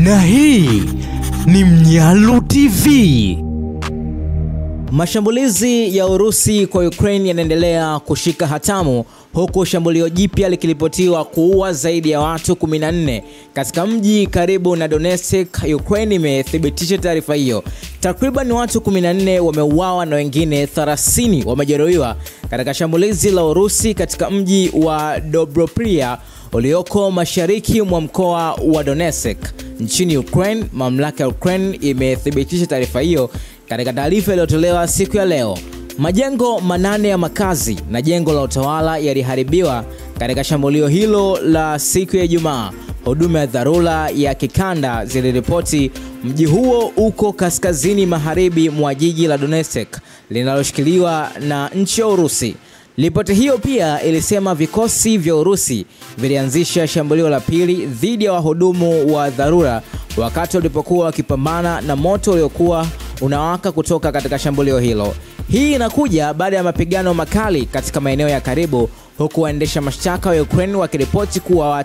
Na hii ni Mnyalu TV. Mashambulizi ya Urusi kwa Ukraine yanaendelea kushika hatamu, huku shambulio jipya likiripotiwa kuua zaidi ya watu 14 katika mji karibu na Donetsk. Ukraine imethibitisha taarifa hiyo. Takriban watu 14 wameuawa na wengine 30 wamejeruhiwa katika shambulizi la Urusi katika mji wa Dobropria ulioko mashariki mwa mkoa wa Donetsk nchini Ukraine. Mamlaka ya Ukraine imethibitisha taarifa hiyo katika taarifa iliyotolewa siku ya leo. Majengo 8 ya makazi na jengo la utawala yaliharibiwa katika shambulio hilo la siku ya Ijumaa. Huduma ya dharura ya kikanda ziliripoti mji huo uko kaskazini magharibi mwa jiji la Donetsk linaloshikiliwa na nchi ya Urusi. Ripoti hiyo pia ilisema vikosi vya Urusi vilianzisha shambulio la pili dhidi ya wahudumu wa dharura wakati walipokuwa wakipambana na moto uliokuwa unawaka kutoka katika shambulio hilo. Hii inakuja baada ya mapigano makali katika maeneo ya karibu, huku waendesha mashtaka wa Ukraine wakiripoti kuwa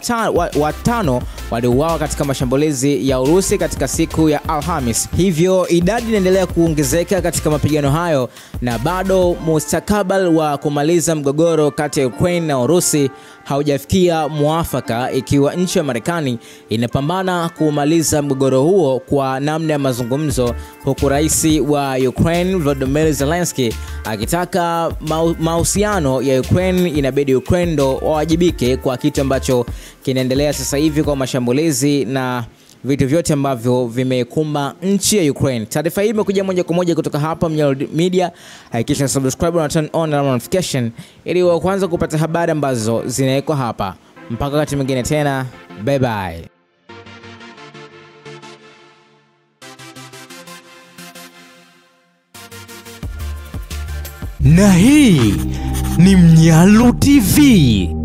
watano waliuawa katika mashambulizi ya Urusi katika siku ya Alhamis. Hivyo idadi inaendelea kuongezeka katika mapigano hayo, na bado mustakabali wa kumaliza mgogoro kati ya Ukraine na Urusi haujafikia muafaka, ikiwa nchi ya Marekani inapambana kumaliza mgogoro huo kwa namna ya mazungumzo, huku rais wa Ukraine Volodymyr Zelensky akitaka mahusiano ya Ukraine inabidi Ukraine ndo wawajibike kwa kitu ambacho kinaendelea sasa hivi kwa mashambulizi na vitu vyote ambavyo vimekumba nchi ya Ukraine. Taarifa hii imekuja moja kwa moja kutoka hapa Mnyalu Media. Hakikisha subscribe na turn on notification ili uwe kwanza kupata habari ambazo zinawekwa hapa. Mpaka wakati mwingine tena, bye bye. Na hii ni Mnyalu TV.